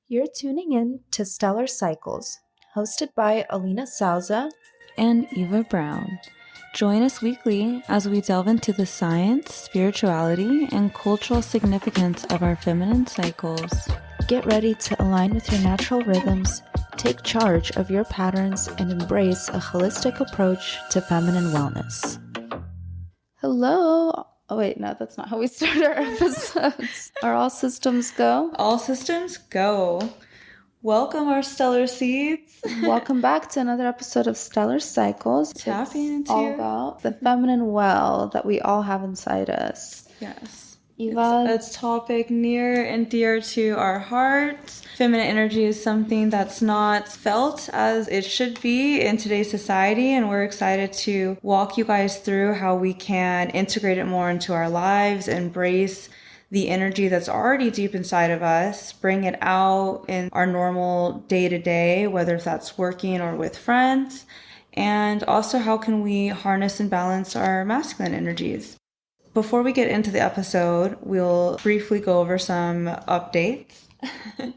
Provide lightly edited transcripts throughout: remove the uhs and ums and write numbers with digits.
You're tuning in to Stellar Cycles, hosted by Alina Souza and Eva Brown. Join us weekly as we delve into the science, spirituality, and cultural significance of our feminine cycles. Get ready to align with your natural rhythms, take charge of your patterns, and embrace a holistic approach to feminine wellness. Hello. Oh, wait, no, that's not how we start our episodes. Are all systems go? All systems go. Welcome, our stellar seeds. Welcome back to another episode of Stellar Cycles. Tapping into all about the feminine well that we all have inside us. Yes. Eva, it's a topic near and dear to our hearts. Feminine energy is something that's not felt as it should be in today's society, and we're excited to walk you guys through how we can integrate it more into our lives, embrace the energy that's already deep inside of us, bring it out in our normal day-to-day, whether that's working or with friends, and also how can we harness and balance our masculine energies. Before we get into the episode, we'll briefly go over some updates.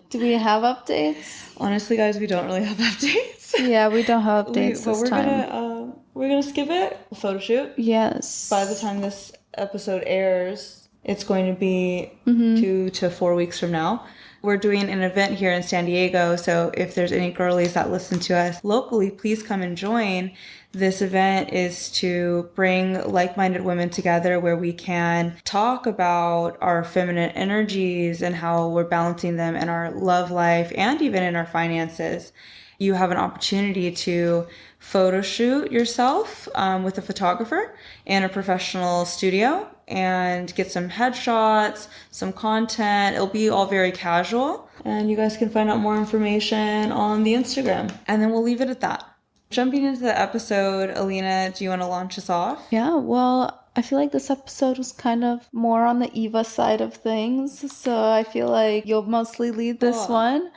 Do we have updates? Honestly, guys, we don't really have updates. Yeah, we don't have updates but this time. We're gonna skip it. Photo shoot. Yes. By the time this episode airs, it's going to be 2 to 4 weeks from now. We're doing an event here in San Diego, so if there's any girlies that listen to us locally, please come and join. This event is to bring like-minded women together where we can talk about our feminine energies and how we're balancing them in our love life and even in our finances. You have an opportunity to photo shoot yourself with a photographer in a professional studio and get some headshots, some content. It'll be all very casual, and you guys can find out more information on the Instagram. And then we'll leave it at that. Jumping into the episode, Alina, do you want to launch us off? Yeah, well, I feel like this episode was kind of more on the Eva side of things, so I feel like you'll mostly lead this one.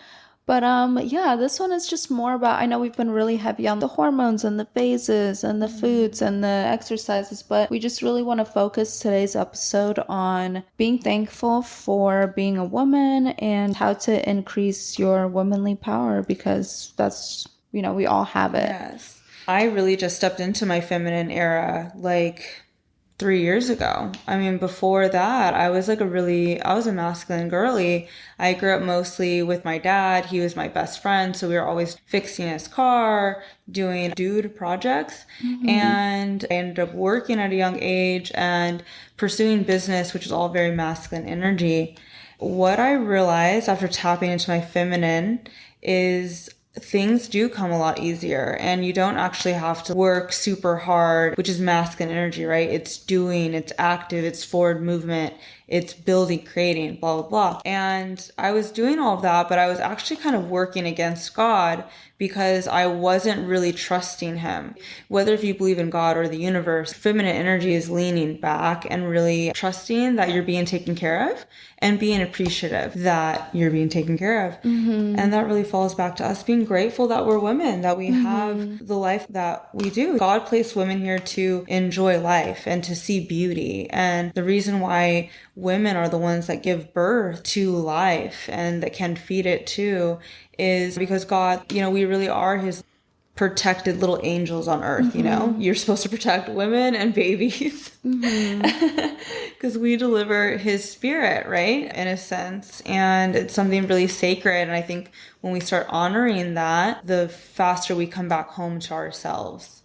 But yeah, this one is just more about, I know we've been really heavy on the hormones and the phases and the foods and the exercises, but we just really want to focus today's episode on being thankful for being a woman and how to increase your womanly power, because that's, you know, we all have it. Yes. I really just stepped into my feminine era like 3 years ago. I mean, before that, I was a masculine girly. I grew up mostly with my dad. He was my best friend. So we were always fixing his car, doing dude projects. And I ended up working at a young age and pursuing business, which is all very masculine energy. What I realized after tapping into my feminine is things do come a lot easier, and you don't actually have to work super hard, which is masculine energy, right? It's doing, it's active, it's forward movement, it's building, creating, blah, blah, blah. And I was doing all of that, but I was actually kind of working against God because I wasn't really trusting him. Whether if you believe in God or the universe, feminine energy is leaning back and really trusting that you're being taken care of and being appreciative that you're being taken care of. And that really falls back to us being grateful that we're women, that we have the life that we do. God placed women here to enjoy life and to see beauty. And the reason why women are the ones that give birth to life and that can feed it too is because God, you know, we really are his protected little angels on earth. You know, you're supposed to protect women and babies because we deliver his spirit, right, in a sense, and it's something really sacred. And I think when we start honoring that, the faster we come back home to ourselves.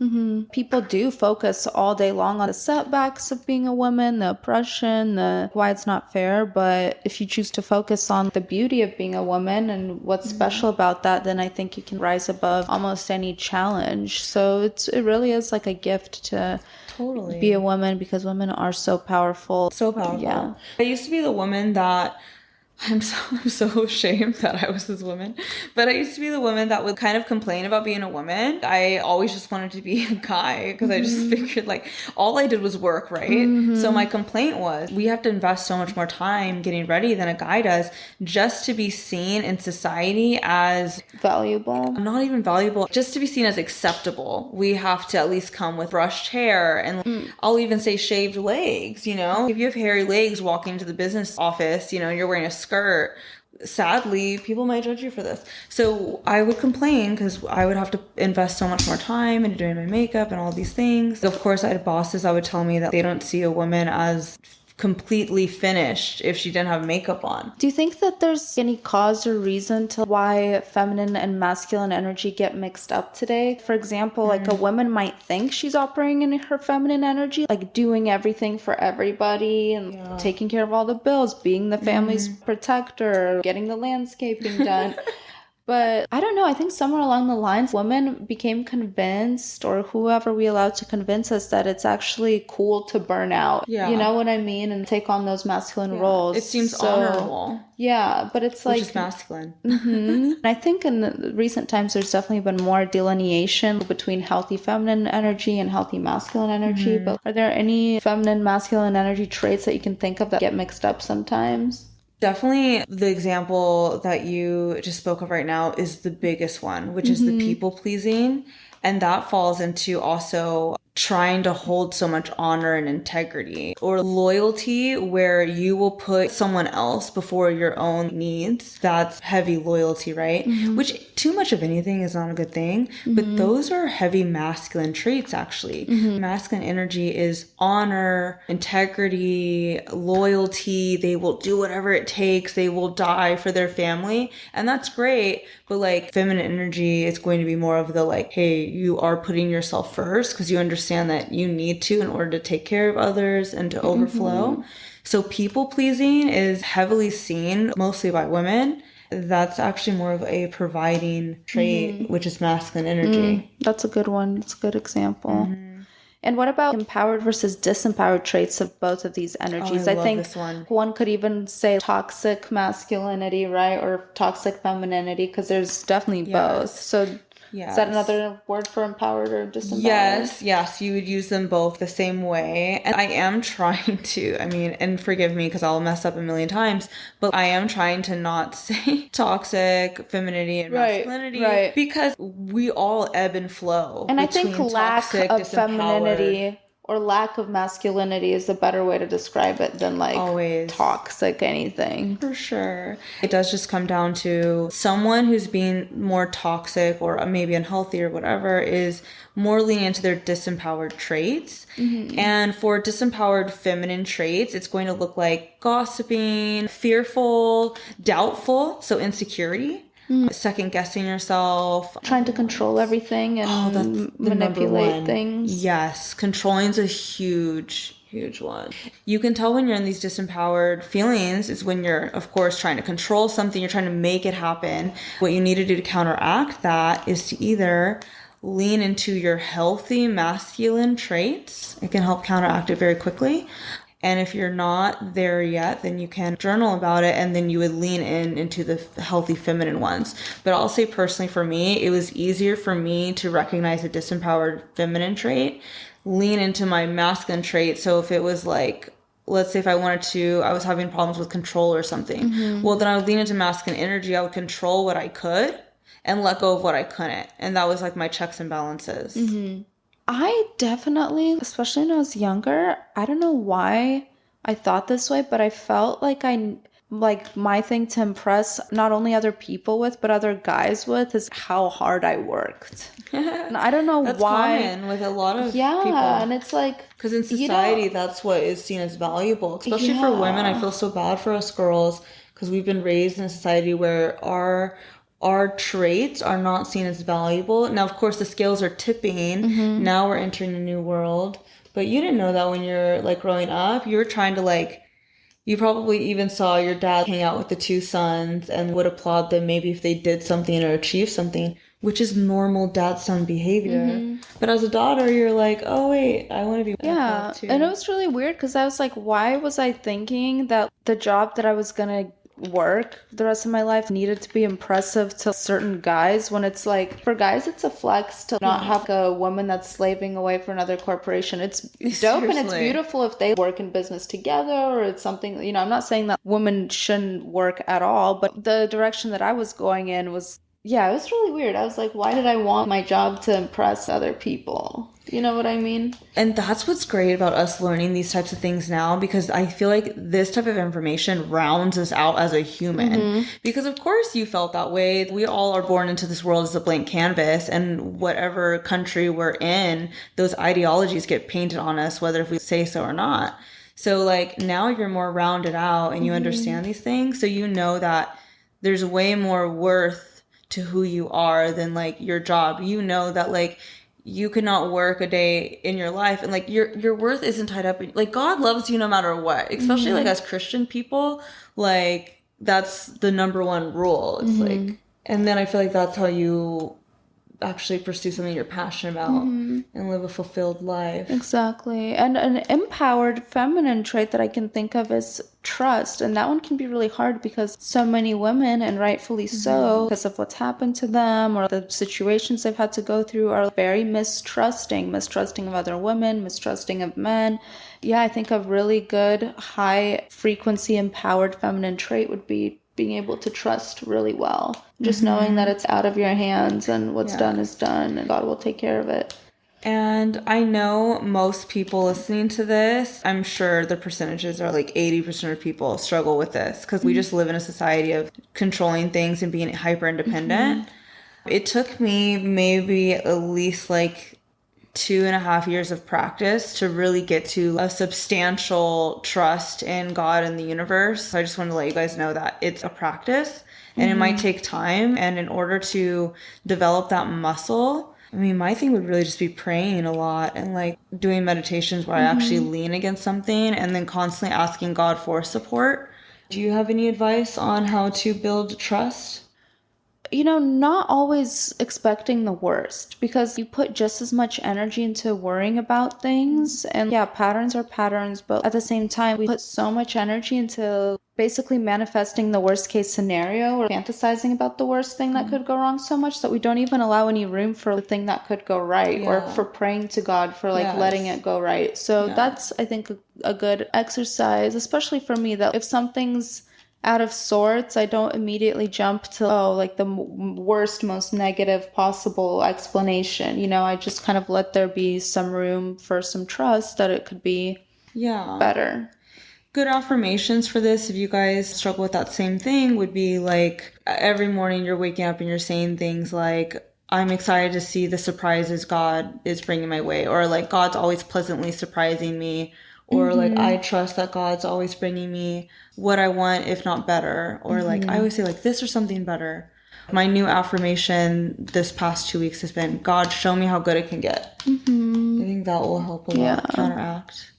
People do focus all day long on the setbacks of being a woman, the oppression, the why it's not fair. But if you choose to focus on the beauty of being a woman and what's special about that, then I think you can rise above almost any challenge. So it really is like a gift to be a woman, because women are so powerful. So powerful. Yeah. I used to be the woman that I'm so ashamed that I was this woman. But I used to be the woman that would kind of complain about being a woman. I always just wanted to be a guy because I just figured like all I did was work, right? So my complaint was we have to invest so much more time getting ready than a guy does just to be seen in society as valuable. Not even valuable, just to be seen as acceptable. We have to at least come with brushed hair and I'll even say shaved legs, you know? If you have hairy legs walking into the business office, you know, you're wearing a skirt, sadly, people might judge you for this. So I would complain because I would have to invest so much more time into doing my makeup and all these things. Of course, I had bosses that would tell me that they don't see a woman as completely finished if she didn't have makeup on. Do you think that there's any cause or reason to why feminine and masculine energy get mixed up today? For example, like a woman might think she's operating in her feminine energy, like doing everything for everybody and taking care of all the bills, being the family's protector, getting the landscaping done. But I don't know. I think somewhere along the lines, women became convinced, or whoever we allowed to convince us, that it's actually cool to burn out. You Yeah. know what I mean? And take on those masculine Yeah. roles. It seems So, honorable, yeah, but it's which like, is masculine. I think in the recent times, there's definitely been more delineation between healthy feminine energy and healthy masculine energy. But are there any feminine, masculine energy traits that you can think of that get mixed up sometimes? Definitely the example that you just spoke of right now is the biggest one, which is the people pleasing. And that falls into also trying to hold so much honor and integrity, or loyalty where you will put someone else before your own needs. That's heavy loyalty, right? Which too much of anything is not a good thing, but those are heavy masculine traits actually. Masculine energy is honor, integrity, loyalty. They will do whatever it takes. They will die for their family. And that's great. But like feminine energy, it's going to be more of the like, hey, you are putting yourself first because you understand that you need to in order to take care of others and to overflow. So people pleasing is heavily seen mostly by women. That's actually more of a providing trait, which is masculine energy. That's a good one. That's a good example. And what about empowered versus disempowered traits of both of these energies? I I love think this one. one could even say toxic masculinity, right? Or toxic femininity, because there's definitely both. Yes. So is that Yes. another word for empowered or disempowered? Yes, you would use them both the same way. And I am trying to, I mean, and forgive me because I'll mess up a million times, but I am trying to not say toxic femininity and masculinity Right. because we all ebb and flow And I think between lack toxic, of disempowered. femininity or lack of masculinity is a better way to describe it than like Always. toxic anything. For sure. It does just come down to someone who's being more toxic or maybe unhealthy or whatever is more leaning into their disempowered traits. And for disempowered feminine traits, it's going to look like gossiping, fearful, doubtful, so insecurity. Second guessing yourself, Trying to control everything and that's the number manipulate one. things. Yes, controlling's a huge one. You can tell when you're in these disempowered feelings is when you're, of course, trying to control something, you're trying to make it happen. What you need to do to counteract that is to either lean into your healthy masculine traits. It can help counteract it very quickly. And if you're not there yet, then you can journal about it and then you would lean into the healthy feminine ones. But I'll say personally for me, it was easier for me to recognize a disempowered feminine trait, lean into my masculine trait. So if it was like, let's say if I was having problems with control or something, well, then I would lean into masculine energy. I would control what I could and let go of what I couldn't. And that was like my checks and balances. I definitely, especially when I was younger, I don't know why I thought this way, but I felt like like my thing to impress not only other people with, but other guys with is how hard I worked. And I don't know That's why. common with a lot of Yeah, people. and it's like, Because in you society, know, that's what is seen as valuable. Especially for women, I feel so bad for us girls because we've been raised in a society where our traits are not seen as valuable. Now, of course, the scales are tipping. Now we're entering a new world. But you didn't know that when you're like growing up. You were trying to like, you probably even saw your dad hang out with the two sons and would applaud them maybe if they did something or achieved something, which is normal dad-son behavior. But as a daughter, you're like, oh wait, I want to be yeah. too. And it was really weird because I was like, why was I thinking that the job that I was gonna work the rest of my life needed to be impressive to certain guys when it's like for guys it's a flex to not have a woman that's slaving away for another corporation. It's dope and it's Seriously. beautiful if they work in business together or it's something, you know, I'm not saying that women shouldn't work at all, but the direction that I was going in was, yeah, it was really weird. I was like, why did I want my job to impress other people? You know what I mean? And that's what's great about us learning these types of things now, because I feel like this type of information rounds us out as a human. Because of course you felt that way. We all are born into this world as a blank canvas, and whatever country we're in, those ideologies get painted on us, whether if we say so or not. So like now you're more rounded out and you understand these things. So you know that there's way more worth to who you are than like your job. You know that like you could not work a day in your life, and like your worth isn't tied up in, like, God loves you no matter what, especially like as Christian people. Like that's the number one rule. It's like, and then I feel like that's how you actually pursue something you're passionate about and live a fulfilled life. Exactly. And an empowered feminine trait that I can think of is trust. And that one can be really hard because so many women, and rightfully so, because of what's happened to them or the situations they've had to go through, are very mistrusting of other women, mistrusting of men. Yeah, I think a really good high frequency empowered feminine trait would be being able to trust really well. Just knowing that it's out of your hands and what's done is done and God will take care of it. And I know most people listening to this, I'm sure the percentages are like 80% of people struggle with this because we just live in a society of controlling things and being hyper independent. It took me maybe at least like 2.5 years of practice to really get to a substantial trust in God and the universe. So I just wanted to let you guys know that it's a practice and it might take time. And in order to develop that muscle, I mean, my thing would really just be praying a lot and like doing meditations where I actually lean against something and then constantly asking God for support. Do you have any advice on how to build trust? You know, not always expecting the worst because you put just as much energy into worrying about things. And yeah, patterns are patterns, but at the same time, we put so much energy into basically manifesting the worst case scenario or fantasizing about the worst thing that could go wrong so much that we don't even allow any room for the thing that could go right or for praying to God for like letting it go right. So that's, I think, a good exercise, especially for me, that if something's out of sorts, I don't immediately jump to, oh, like the worst, most negative possible explanation. You know, I just kind of let there be some room for some trust that it could be better. Good affirmations for this, if you guys struggle with that same thing, would be like every morning you're waking up and you're saying things like, I'm excited to see the surprises God is bringing my way, or like God's always pleasantly surprising me, or like I trust that God's always bringing me what I want, if not better, or like I always say like this or something better. My new affirmation this past 2 weeks has been, God, show me how good it can get. I think that will help a lot counteract.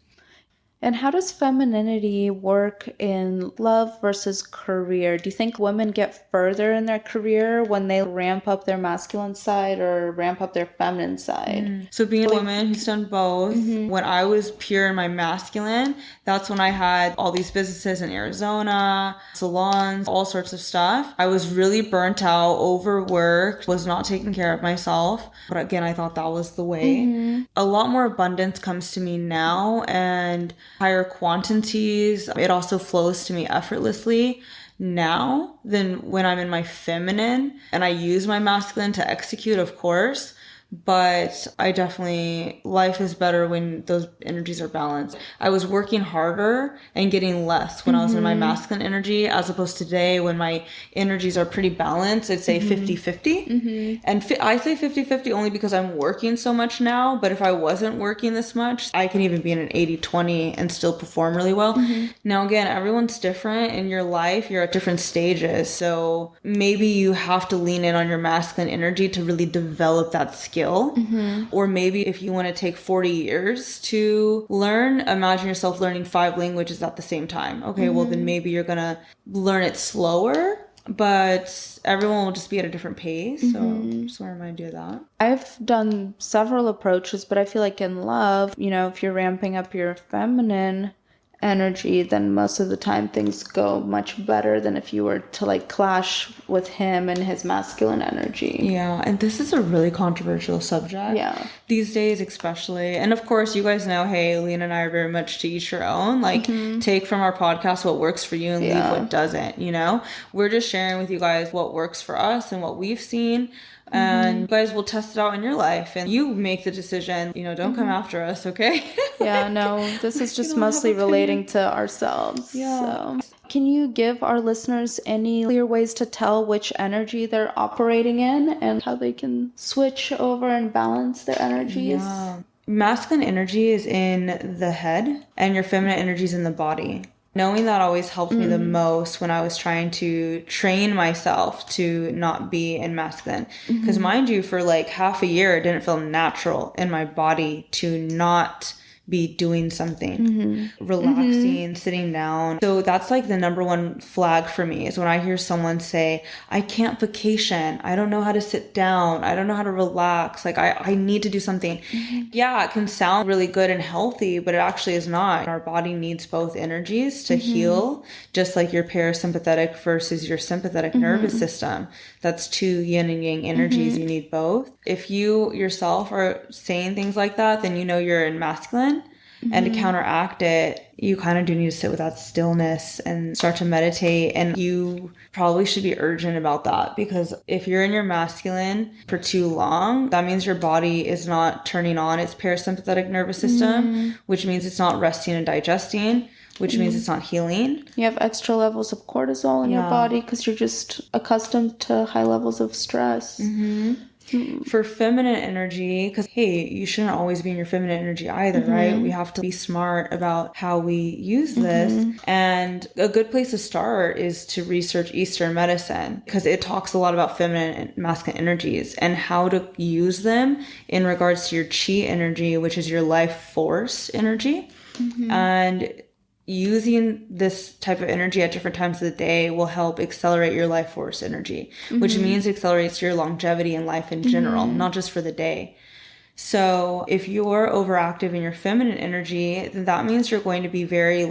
And how does femininity work in love versus career? Do you think women get further in their career when they ramp up their masculine side or ramp up their feminine side? So being a woman who's done both, when I was pure in my masculine, that's when I had all these businesses in Arizona, salons, all sorts of stuff. I was really burnt out, overworked, was not taking care of myself. But again, I thought that was the way. A lot more abundance comes to me now, and higher quantities. It also flows to me effortlessly now than when I'm in my feminine, and I use my masculine to execute, of course. But I definitely, life is better when those energies are balanced. I was working harder and getting less when I was in my masculine energy, as opposed to today when my energies are pretty balanced. I'd say 50-50. And I say 50-50 only because I'm working so much now. But if I wasn't working this much, I can even be in an 80-20 and still perform really well. Now, again, everyone's different in your life. You're at different stages. So maybe you have to lean in on your masculine energy to really develop that skill. Or maybe if you want to take 40 years to learn, imagine yourself learning 5 languages at the same time. Okay, well then maybe you're gonna learn it slower, but everyone will just be at a different pace. So just want to remind you of that. I've done several approaches, but I feel like in love, you know, if you're ramping up your feminine energy, then most of the time things go much better than if you were to like clash with him and his masculine energy. Yeah, and this is a really controversial subject. Yeah. These days especially. And of course, you guys know, hey, Lena and I are very much to each your own. Like, take from our podcast what works for you and leave what doesn't, you know? We're just sharing with you guys what works for us and what we've seen. and you guys will test it out in your life and you make the decision, don't come after us, okay? Yeah, no, this is just don't have mostly relating opinions. to ourselves. Yeah. So, can you give our listeners any clear ways to tell which energy they're operating in and how they can switch over and balance their energies? Yeah. Masculine energy is in the head and your feminine energy is in the body. Knowing that always helped me the most when I was trying to train myself to not be in masculine. Because mind you, for like half a year, it didn't feel natural in my body to not be doing something, relaxing, sitting down. So that's like the number one flag for me is when I hear someone say, I can't vacation. I don't know how to sit down. I don't know how to relax. Like I need to do something. Yeah, it can sound really good and healthy, but it actually is not. Our body needs both energies to heal, just like your parasympathetic versus your sympathetic nervous system. That's two yin and yang energies. You need both. If you yourself are saying things like that, then you're in masculine. And to counteract it, you kind of do need to sit with that stillness and start to meditate. And you probably should be urgent about that, because if you're in your masculine for too long, that means your body is not turning on its parasympathetic nervous system, which means it's not resting and digesting, which means it's not healing. You have extra levels of cortisol in your body because you're just accustomed to high levels of stress. For feminine energy, because hey, you shouldn't always be in your feminine energy either, right? We have to be smart about how we use this. And a good place to start is to research Eastern medicine, because it talks a lot about feminine and masculine energies and how to use them in regards to your chi energy, which is your life force energy. And using this type of energy at different times of the day will help accelerate your life force energy, which means accelerates your longevity in life in general, not just for the day. So if you're overactive in your feminine energy, then that means you're going to be very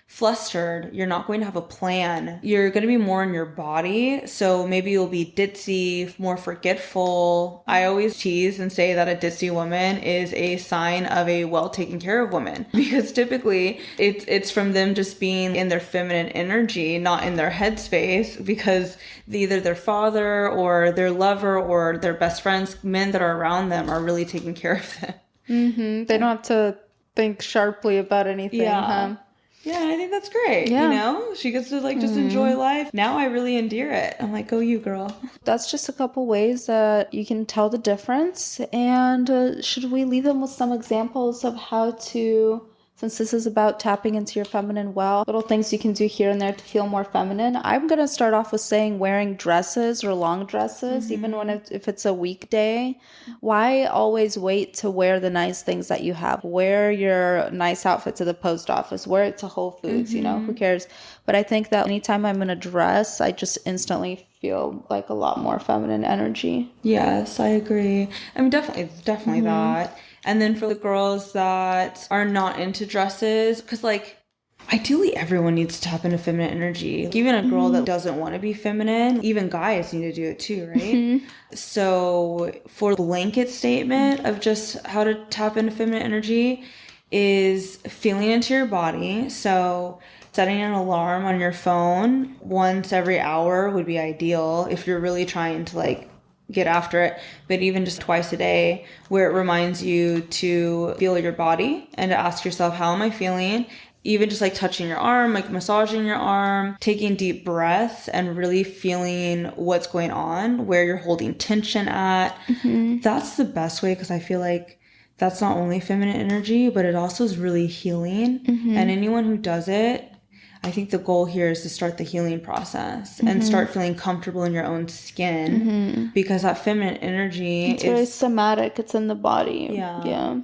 flustered. You're not going to have a plan. You're going to be more in your body. So maybe you'll be ditzy, more forgetful. I always tease and say that a ditzy woman is a sign of a well taken care of woman, because typically it's from them just being in their feminine energy, not in their headspace, because either their father or their lover or their best friends, men that are around them, are really taking care of them. They don't have to think sharply about anything, huh? Yeah, and I think that's great. Yeah. She gets to just enjoy life. Now I really endear it. I'm like, go you, girl. That's just a couple ways that you can tell the difference. And should we leave them with some examples of how to, since this is about tapping into your feminine well, little things you can do here and there to feel more feminine? I'm going to start off with saying wearing dresses or long dresses, even if it's a weekday. Why always wait to wear the nice things that you have? Wear your nice outfit to the post office, wear it to Whole Foods, who cares? But I think that anytime I'm in a dress, I just instantly feel like a lot more feminine energy. Yes, I agree. I mean, definitely that. And then for the girls that are not into dresses, because ideally everyone needs to tap into feminine energy. Even a girl that doesn't want to be feminine, even guys need to do it too, right? So for blanket statement of just how to tap into feminine energy is feeling into your body. So setting an alarm on your phone once every hour would be ideal if you're really trying to get after it, but even just twice a day, where it reminds you to feel your body and to ask yourself, how am I feeling? Even just touching your arm, massaging your arm, taking deep breaths and really feeling what's going on, where you're holding tension at. That's the best way, because I feel like that's not only feminine energy, but it also is really healing. And anyone who does it, I think the goal here is to start the healing process and start feeling comfortable in your own skin, because that feminine energy It's very somatic. It's in the body. Yeah.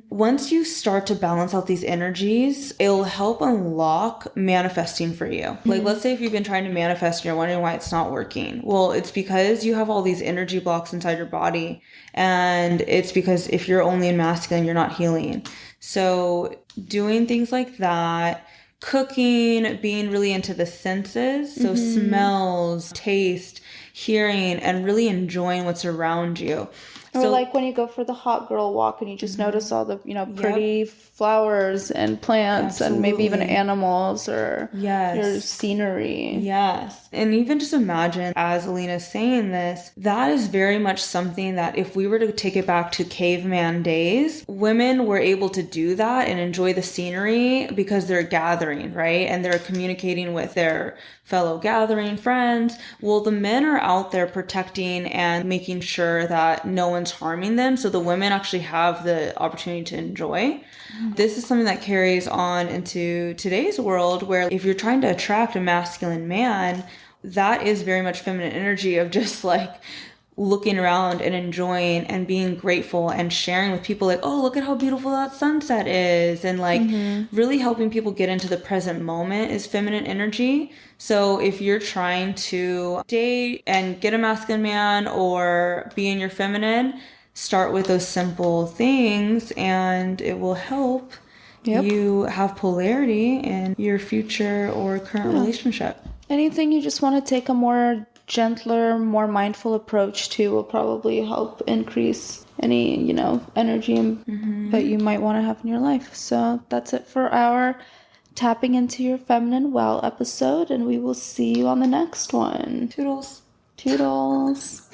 Once you start to balance out these energies, it'll help unlock manifesting for you. Let's say if you've been trying to manifest and you're wondering why it's not working. Well, it's because you have all these energy blocks inside your body. And it's because if you're only in masculine, you're not healing. So doing things like that, cooking, being really into the senses, so smells, taste, hearing, and really enjoying what's around you. Or like when you go for the hot girl walk and you just notice all the, pretty flowers and plants and maybe even absolutely. animals or your Yes. scenery. Yes. And even just imagine, as Alina's saying this, that is very much something that if we were to take it back to caveman days, women were able to do that and enjoy the scenery because they're gathering, right? And they're communicating with their fellow gathering friends. Well, the men are out there protecting and making sure that no one's harming them. So the women actually have the opportunity to enjoy. This is something that carries on into today's world where if you're trying to attract a masculine man, that is very much feminine energy of just like looking around and enjoying and being grateful and sharing with people like, oh, look at how beautiful that sunset is. And like really helping people get into the present moment is feminine energy. So if you're trying to date and get a masculine man or be in your feminine, start with those simple things and it will help you have polarity in your future or current relationship. Anything you just want to take a more gentler, more mindful approach to will probably help increase any, energy that you might want to have in your life. So that's it for our Tapping into Your Feminine Well episode, and we will see you on the next one. Toodles. Toodles.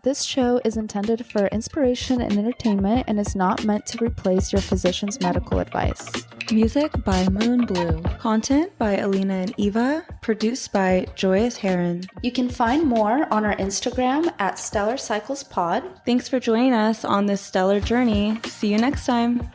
This show is intended for inspiration and entertainment and is not meant to replace your physician's medical advice. Music by Moon Blue. Content by Alina and Eva. Produced by Joyous Heron. You can find more on our Instagram at Stellar Cycles Pod. Thanks for joining us on this stellar journey. See you next time.